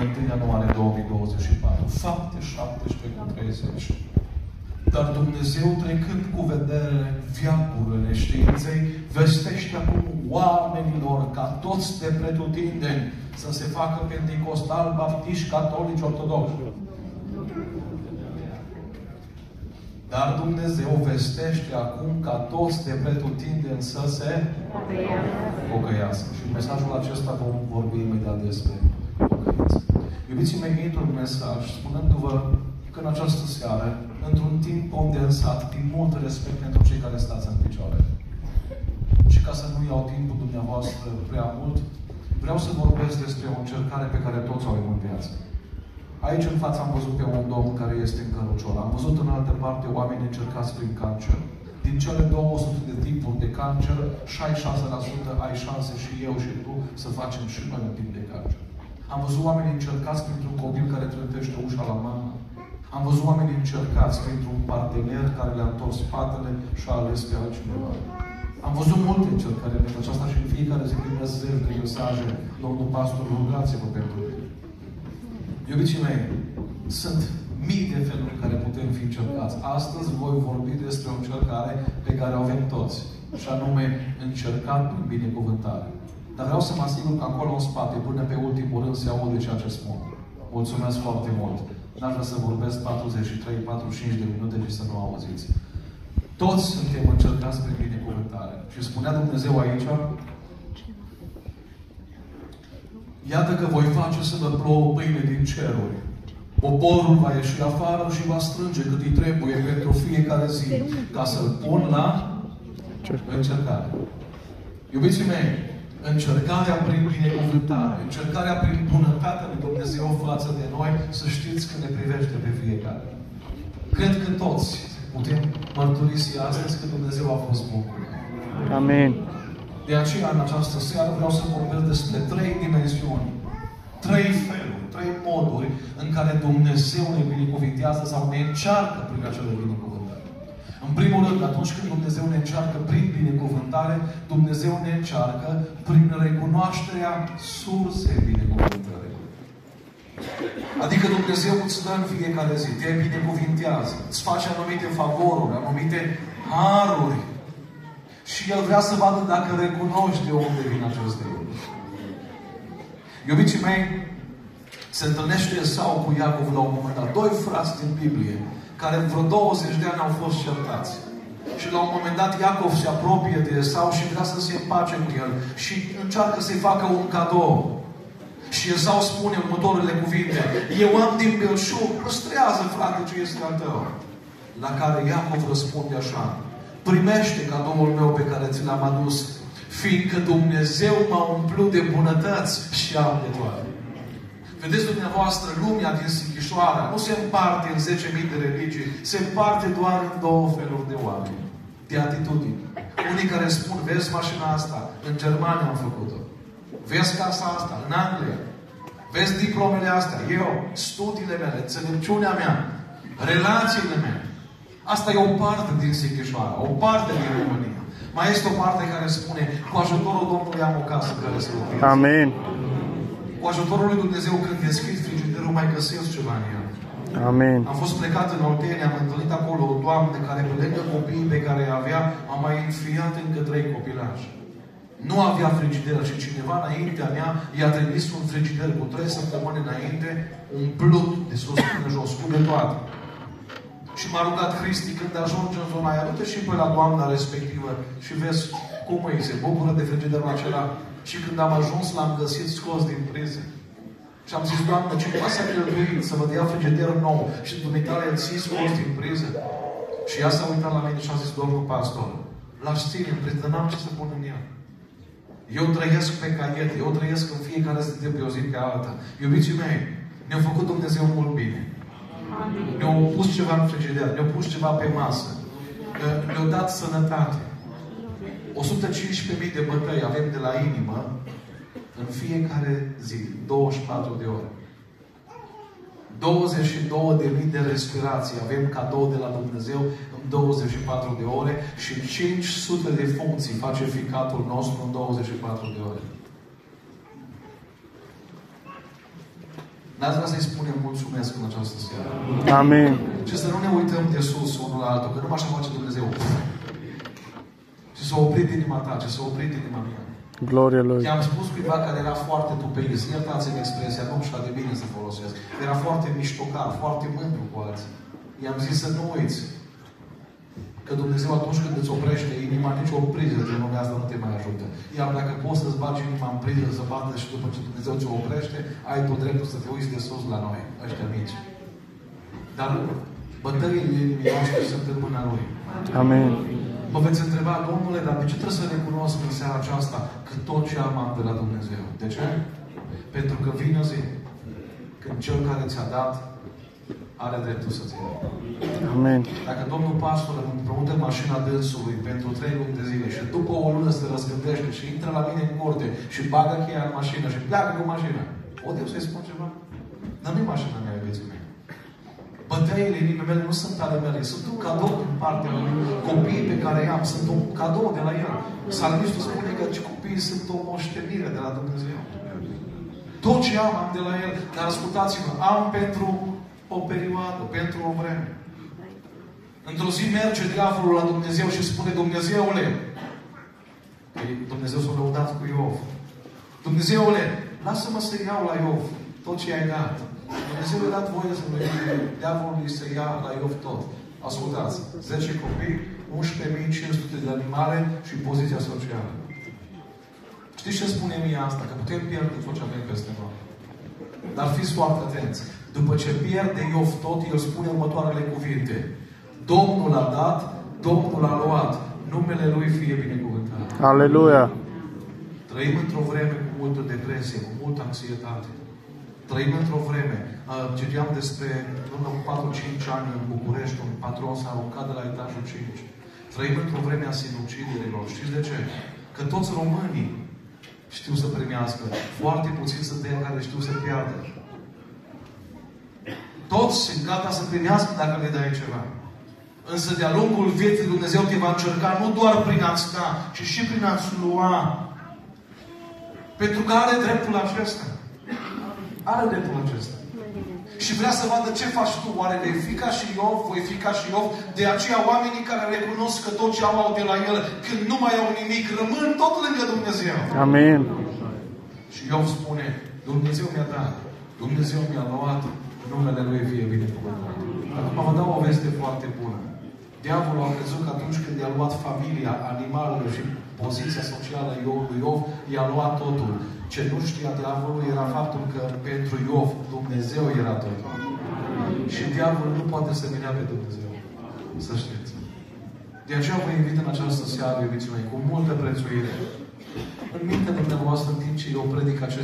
în 1 ianuarie 2024. Fapte 17:30. Dar Dumnezeu, trecând cu vedere veacurile științei, vestește acum oamenilor ca toți de pretutindeni să se facă penticostal, baptiști, catolici, ortodoxi. Dar Dumnezeu vestește acum ca toți de pretutindeni să se pocăiască. Și în mesajul acesta vom vorbi imediat despre pocăință. Iubiții mei, intru în mesaj spunându-vă că în această seară, într-un timp condensat, din mult respect pentru cei care stați în picioare, și ca să nu iau timpul dumneavoastră prea mult, vreau să vorbesc despre o încercare pe care toți o avem în viață. Aici în față am văzut pe un domn care este în cărucior. Am văzut în altă parte oameni încercați prin cancer. Din cele 200 de tipuri de cancer, 66% ai șanse și eu și tu să facem și noi un tip de cancer. Am văzut oameni încercați printr-un copil care trântește ușa la mamă. Am văzut oameni încercați printr-un partener care le-a întors spatele și a ales pe altcineva. Am văzut multe încercări pentru aceasta și în fiecare zi primesc zeci de mesaje. Domnul pastor, rugați-vă pentru mine. Iubiții mei, sunt mii de feluri în care putem fi încercați. Astăzi voi vorbi despre o încercare pe care o avem toți. Și anume, încercat prin binecuvântare. Dar vreau să mă asigur că acolo în spate, până pe ultimul rând, se aude ceea ce spun. Mulțumesc foarte mult. N-aș vrea să vorbesc 43-45 de minute și să nu auziți. Toți suntem încercați prin binecuvântare. Și spunea Dumnezeu aici, iată că voi face să vă plouă pâine din ceruri. Poporul va ieși afară și va strânge cât îi trebuie pentru fiecare zi, ca să-l pun la încercare. Iubiții mei, încercarea prin binecuvântare, încercarea prin bunătatea lui Dumnezeu față de noi, să știți că ne privește pe fiecare. Cred că toți putem mărturisi astăzi că Dumnezeu a fost bun. Amin. De aceea, în această seară, vreau să vorbesc despre 3 dimensiuni, 3 feluri, 3 moduri în care Dumnezeu ne binecuvintează sau ne încearcă prin acele binecuvântări. În primul rând, atunci când Dumnezeu ne încearcă prin binecuvântare, Dumnezeu ne încearcă prin recunoașterea sursei binecuvântării. Adică Dumnezeu îți dă în fiecare zi, te binecuvintează, îți face anumite favoruri, anumite haruri. Și El vrea să vadă dacă recunoști de unde vin aceste lucruri. Iubiții mei, se întâlnește Esau cu Iacov la un moment dat. 2 frați din Biblie, care vreo 20 de ani au fost certați. Și la un moment dat Iacov se apropie de Esau și vrea să se împace cu el. Și încearcă să-i facă un cadou. Și Esau spune următoarele cuvinte: eu am din belșug, păstrează, frate, ce este al tău. La care Iacov răspunde așa: primește cadoul meu pe care ți l-am adus, fiindcă Dumnezeu m-a umplut de bunătăți și am de toate. Vedeți dumneavoastră, lumea din Sighișoara nu se împarte în 10.000 de religii, se împarte doar în 2 feluri de oameni, de atitudini. Unii care spun, vezi mașina asta, în Germania am făcut-o. Vezi casa asta, în Anglia. Vezi diplomele astea, eu, studiile mele, înțelepciunea mea, relațiile mele. Asta e o parte din Sighișoara, o parte din România. Mai este o parte care spune, cu ajutorul Domnului am o casă care să locuiesc. Amin. Cu ajutorul lui Dumnezeu, când deschid frigiderul, mai găsesc ceva în el. Amin. Am fost plecat în Oltenia, am întâlnit acolo o doamnă care, pe lângă copiii pe care îi avea, a mai înfiat încă 3 copilași. Nu avea frigider și cineva înaintea mea i-a trimis un frigider cu 3 săptămâni înainte, umplut de sus până jos, cu de toate. Și m-a rugat Cristi, când ajunge în zona aia, du-te și pe la doamna respectivă și vezi cum îi se bucură de frigiderul acela. Și când am ajuns, l-am găsit scos din priză. Și am zis, Doamnă, ce pasă a cheltuit să vă dea frigider nou și dumneavoastră îl ții scos din priză? Și ea s-a uitat la mine și a zis, domnul pastor, l-aș ține în priză, n-am ce să pun în el. Eu trăiesc pe caiet, eu trăiesc în fiecare zi de pe o zi pe alta. Iubiții mei, ne-a făcut Dumnezeu mult bine. Ne-au pus ceva în frigider, ne-au pus ceva pe masă. Ne-au dat sănătate. 115.000 de bătăi avem de la inimă în fiecare zi, 24 de ore. 22.000 de respirații avem cadou de la Dumnezeu în 24 de ore și 500 de funcții face ficatul nostru în 24 de ore. N-ați vrea să-i spunem mulțumesc în această seară? Amin. Și să nu ne uităm de sus unul la altul, că nu așa face Dumnezeu. Și s-a oprit inima ta, și s-a oprit inima mea. Gloria Lui. I-am spus cuiva care era foarte tupeis, iertați-mi expresia, nu știu de bine să folosesc. Era foarte miștocar, foarte mândru cu alții. I-am zis să nu uiți că Dumnezeu atunci când îți oprește inima, nici o priză din lumea asta nu te mai ajută. Iar dacă poți să-ți bagi inima în priză, să bată și după ce Dumnezeu ți-o oprește, ai tot dreptul să te uiți de sus la noi, ăștia mici. Dar bătăile inimii noastre sunt în mâna Lui. Amin. Mă veți întreba, Domnule, dar de ce trebuie să recunosc în seara aceasta că tot ce am de la Dumnezeu? De ce? Pentru că vine zi când Cel care ți-a dat are dreptul să-ți ia. Amin. Dacă domnul pastor îmi împrumută mașina dânsului pentru 3 luni de zile și după o lună se răzgândește și intră la mine în curte și bagă cheia în mașină și pleacă cu mașina, pot eu să-i spun ceva? Dar nu-i mașina mea, iubiții mei. Bătăile inimii mele nu sunt ale mele, sunt un cadou din partea lui. Copiii pe care i-am sunt un cadou de la El. Psalmistul spune că copiii sunt o moștenire de la Dumnezeu. Tot ce am de la El. Dar ascultați-mă, am pentru o perioadă, pentru o vreme. Într-o zi merge diavolul la Dumnezeu și spune, Dumnezeule, Dumnezeu s-a lăudat cu Iov. Dumnezeule, lasă-mă să iau la Iov tot ce ai dat. Dumnezeu i-a dat voie să diavolului să ia la Iov tot. Ascultați, 10 copii, 11.500 de animale și poziția socială. Știți ce spune mie asta? Că putem pierde tot ce avem peste noi. Dar fiți foarte atenți. După ce pierde Iov tot, el spune următoarele cuvinte. Domnul a dat, Domnul a luat. Numele Lui fie binecuvântat. Aleluia. Trăim într-o vreme cu multă depresie, cu multă anxietate. Trăim într-o vreme. Citeam despre, urmă cu 4-5 ani în București, un patron s-a aruncat de la etajul 5. Trăim într-o vreme a sinuciderilor. Știți de ce? Că toți românii știu să primească. Foarte puțini sunt ei care știu să piardă. Toți sunt gata să primească dacă le dai ceva. Însă de-a lungul vieții Dumnezeu te va încerca nu doar prin a-ți da, ci și prin a-ți lua. Pentru că are dreptul acesta. Are dreptul acesta. Și vrea să vadă ce faci tu. Oare vei fi ca și Iov? Voi fi ca și Iov? De aceea oamenii care recunosc că tot ce au de la El, când nu mai au nimic, rămân tot lângă Dumnezeu. Amin. Și Iov spune, Dumnezeu mi-a dat, Dumnezeu mi-a luat, numele Lui fie binecuvântat. Acum vă dau o veste foarte bună. Diavolul a crezut că atunci când i-a luat familia, animalele și poziția socială a lui Iov, i-a luat totul. Ce nu știa diavolul era faptul că pentru Iov Dumnezeu era totul. Și diavolul nu poate să vină pe Dumnezeu. Să știți. De aceea vă invit în această seară, iubiții mei, cu multă prețuire. În mintea dumneavoastră, în timp ce eu predic acest